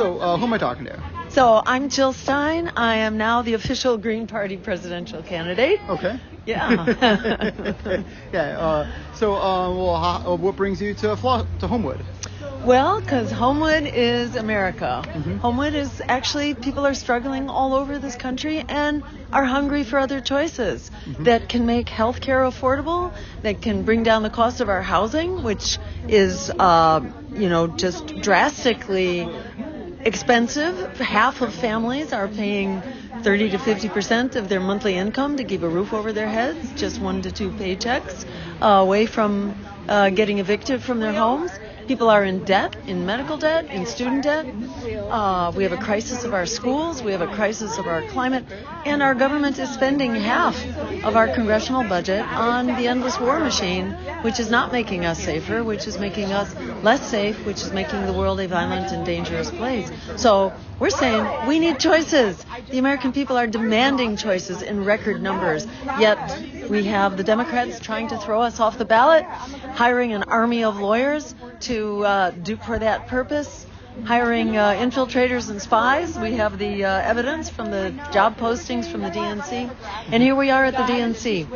So, who am I talking to? So I'm Jill Stein. I am now the official Green Party presidential candidate. Okay. Yeah. Yeah. What brings you to Homewood? Well, because Homewood is America. Mm-hmm. Homewood is actually, people are struggling all over this country and are hungry for other choices that can make healthcare affordable, that can bring down the cost of our housing, which is, just drastically expensive. Half of families are paying 30 to 50% of their monthly income to keep a roof over their heads, just 1 to 2 paychecks away from getting evicted from their homes. People are in debt, in medical debt, in student debt. We have a crisis of our schools. We have a crisis of our climate. And our government is spending half of our congressional budget on the endless war machine, which is not making us safer, which is making us less safe, which is making the world a violent and dangerous place. So we're saying we need choices. The American people are demanding choices in record numbers. Yet we have the Democrats trying to throw us off the ballot, hiring an army of lawyers to do for that purpose, hiring infiltrators and spies. We have the evidence from the job postings from the DNC, and here we are at the DNC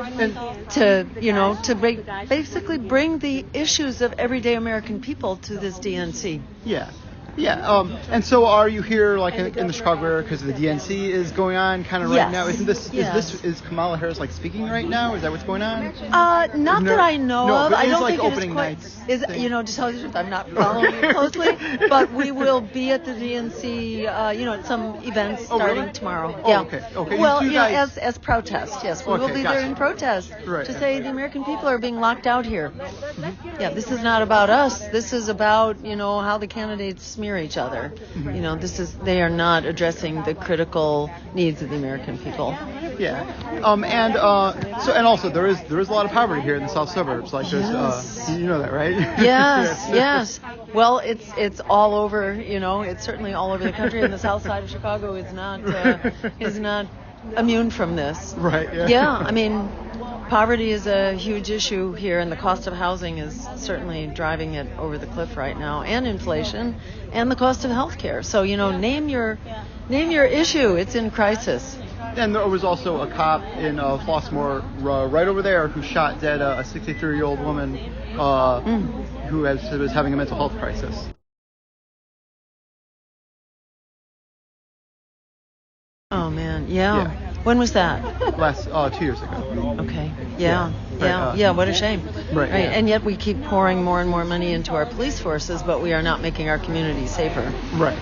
to basically bring the issues of everyday American people to this DNC. Yeah. Yeah, and so are you here like in the Chicago area because the DNC is going on kind of right now? Is Kamala Harris like speaking right now? Is that what's going on? Not that I know of. But I don't like think opening it is quite. nights. To tell you the truth, I'm not following it closely, but we will be at the DNC, at some events starting tomorrow. Oh, yeah. Okay. Well, you guys... as protest, yes, we will be there in protest to say the American people are being locked out here. Mm-hmm. Yeah, this is not about us. This is about how the candidates smear each other. Mm-hmm. They are not addressing the critical needs of the American people. Yeah. And also there is a lot of poverty here in the south suburbs. Like there's you know that, right? Yes. Well, it's all over. It's certainly all over the country, and the south side of Chicago is not immune from this. Right. Yeah. Yeah. I mean, poverty is a huge issue here, and the cost of housing is certainly driving it over the cliff right now, and inflation, and the cost of healthcare. So name your issue. It's in crisis. And there was also a cop in Flossmoor right over there who shot dead a 63-year-old woman who was having a mental health crisis. Oh, man. Yeah. When was that? Last 2 years ago. Okay. Yeah. What a shame. Right. Yeah. And yet we keep pouring more and more money into our police forces, but we are not making our communities safer. Right.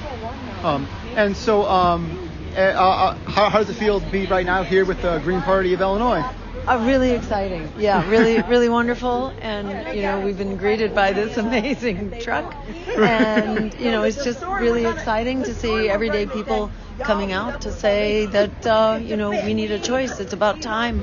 And so, how does it feel to be right now here with the Green Party of Illinois? Really exciting. Yeah, really, really wonderful. And, we've been greeted by this amazing truck. And, it's just really exciting to see everyday people coming out to say that, we need a choice. It's about time,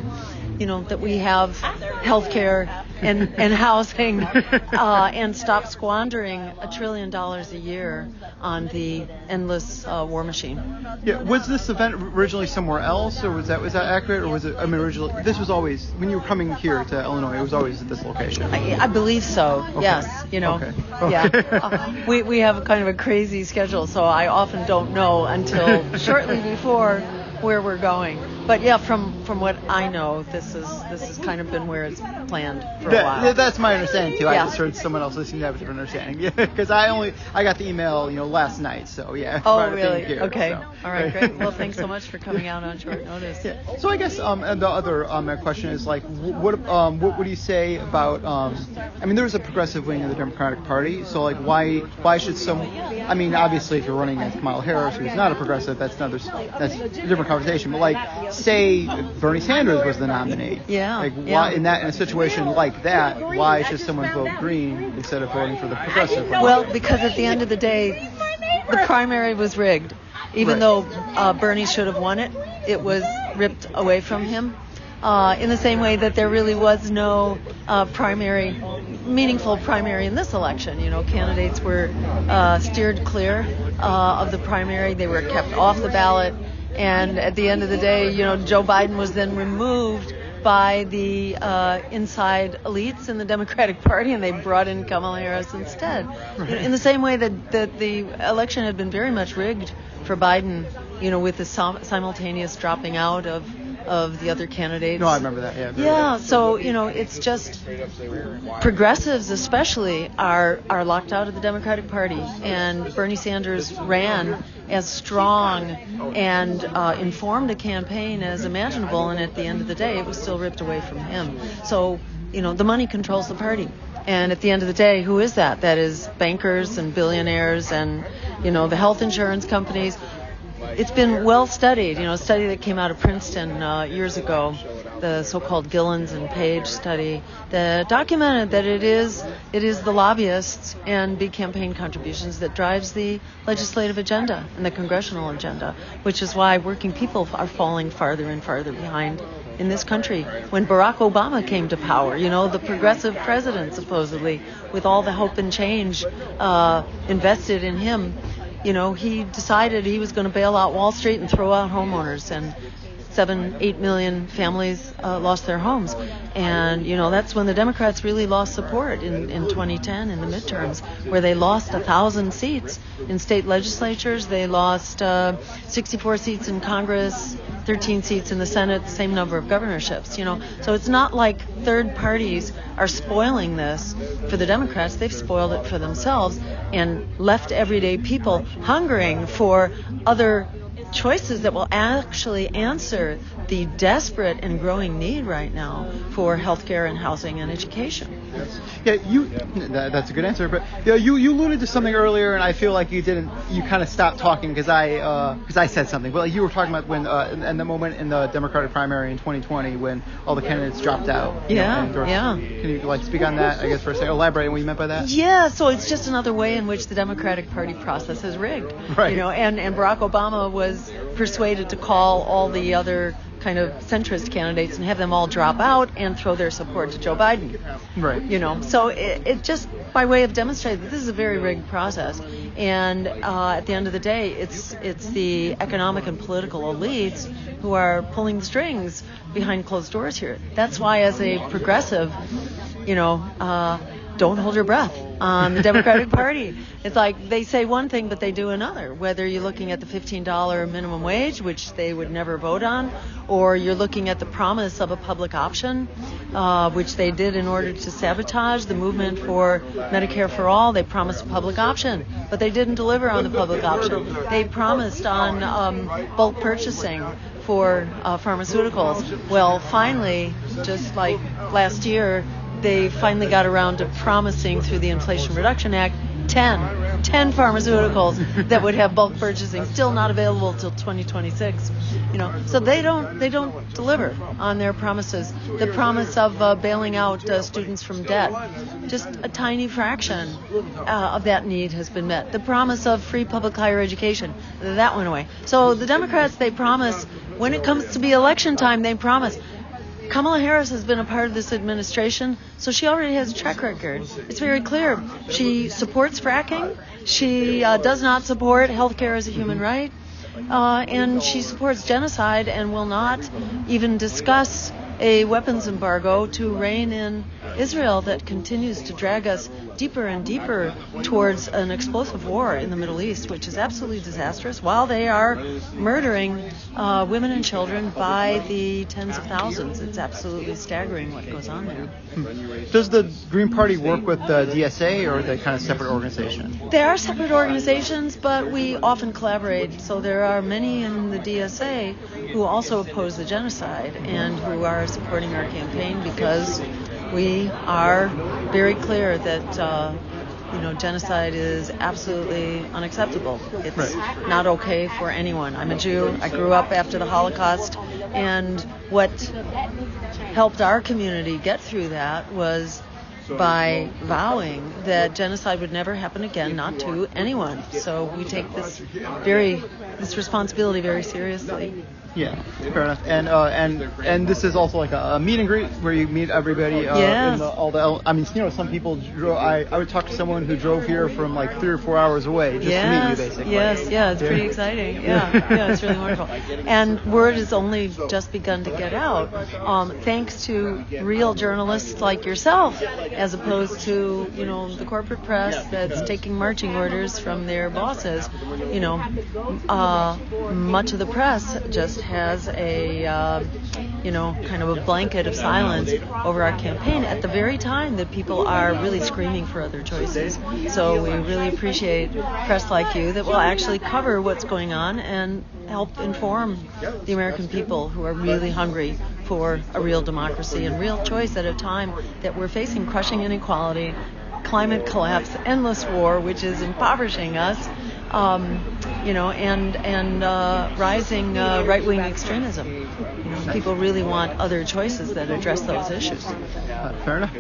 that we have healthcare and housing and stop squandering $1 trillion a year on the endless war machine. Yeah, was this event originally somewhere else, or was that accurate, or was it? I mean, originally this was always when you were coming here to Illinois. It was always at this location. I believe so. Okay. Yes, Okay. Yeah. We have kind of a crazy schedule, so I often don't know until shortly before where we're going. But yeah, from what I know, this has kind of been where it's planned for a while. That's my understanding too. Yeah. I just heard someone else listening to have a different understanding. Yeah, because I got the email, last night. So yeah. Oh really? Here, okay. So. All right. Great. Well, thanks so much for coming out on short notice. Yeah. So I guess and the other question is like, what do you say about? I mean, there's a progressive wing of the Democratic Party. So like, why should some? I mean, obviously, if you're running against Kamala Harris, who's not a progressive, that's a different conversation. But like, say Bernie Sanders was the nominee. Yeah. Like, why in a situation like that, why should someone vote Green instead of voting for the progressive? Well, because at the end of the day, the primary was rigged. Even though Bernie should have won it, it was ripped away from him. In the same way that there really was no meaningful primary in this election. Candidates were steered clear of the primary. They were kept off the ballot. And at the end of the day, Joe Biden was then removed by the inside elites in the Democratic Party, and they brought in Kamala Harris instead. In the same way that the election had been very much rigged for Biden, with the simultaneous dropping out of the other candidates. No, I remember that. Yeah. Yeah. So it's just progressives, especially, are locked out of the Democratic Party, and Bernie Sanders ran as strong and informed a campaign as imaginable, and at the end of the day, it was still ripped away from him. So the money controls the party. And at the end of the day, who is that? That is bankers and billionaires and, the health insurance companies. It's been well studied, a study that came out of Princeton years ago, the so-called Gillens and Page study, that documented that it is the lobbyists and big campaign contributions that drives the legislative agenda and the congressional agenda, which is why working people are falling farther and farther behind in this country. When Barack Obama came to power, the progressive president, supposedly, with all the hope and change invested in him, he decided he was going to bail out Wall Street and throw out homeowners, and 7-8 million families lost their homes. And, that's when the Democrats really lost support in 2010 in the midterms, where they lost 1,000 seats in state legislatures. They lost 64 seats in Congress, 13 seats in the Senate, the same number of governorships, So it's not like third parties are spoiling this for the Democrats. They've spoiled it for themselves and left everyday people hungering for other choices that will actually answer the desperate and growing need right now for healthcare and housing and education. Yeah, that's a good answer. But you alluded to something earlier, and I feel like you kind of stopped talking because I said something. But you were talking about when in the moment in the Democratic primary in 2020 when all the candidates dropped out. Yeah. Can you speak on that? I guess for a second, elaborate on what you meant by that. Yeah. So it's just another way in which the Democratic Party process is rigged. Right. And Barack Obama was persuaded to call all the other kind of centrist candidates and have them all drop out and throw their support to Joe Biden. Right. So it just by way of demonstrating that this is a very rigged process, and at the end of the day, it's the economic and political elites who are pulling the strings behind closed doors here. That's why, as a progressive, don't hold your breath on the Democratic Party. It's like they say one thing, but they do another. Whether you're looking at the $15 minimum wage, which they would never vote on, or you're looking at the promise of a public option, which they did in order to sabotage the movement for Medicare for all. They promised a public option, but they didn't deliver on the public option. They promised on bulk purchasing for pharmaceuticals. Well, finally, just like last year, they finally got around to promising through the Inflation Reduction Act 10 pharmaceuticals that would have bulk purchasing, still not available till 2026. So they don't deliver on their promises. The promise of bailing out students from debt, just a tiny fraction of that need has been met. The promise of free public higher education, that went away. So the Democrats, they promise, when it comes to be election time, they promise. Kamala Harris has been a part of this administration, so she already has a track record. It's very clear. She supports fracking. She does not support health care as a human right. And she supports genocide and will not even discuss a weapons embargo to rein in Israel that continues to drag us deeper and deeper towards an explosive war in the Middle East, which is absolutely disastrous, while they are murdering women and children by the tens of thousands. It's absolutely staggering what goes on there. Does the Green Party work with the DSA, or are they kind of separate organizations? They are separate organizations, but we often collaborate. So there are many in the DSA who also oppose the genocide and who are supporting our campaign because we are very clear that genocide is absolutely unacceptable. It's not okay for anyone. I'm a Jew. I grew up after the Holocaust, and what helped our community get through that was by vowing that genocide would never happen again, not to anyone. So we take this responsibility very seriously. Yeah, fair enough. And this is also like a meet and greet where you meet everybody. Yes. Some people I would talk to someone who drove here from like 3 or 4 hours away just to meet you, basically. Yes, it's pretty exciting. Yeah, it's really wonderful. And word has only just begun to get out, thanks to real journalists like yourself, as opposed to the corporate press that's taking marching orders from their bosses. Much of the press just has a kind of a blanket of silence over our campaign at the very time that people are really screaming for other choices. So we really appreciate press like you that will actually cover what's going on and help inform the American people who are really hungry for a real democracy and real choice at a time that we're facing crushing inequality, climate collapse, endless war, which is impoverishing us, and rising right-wing extremism. People really want other choices that address those issues. Fair enough.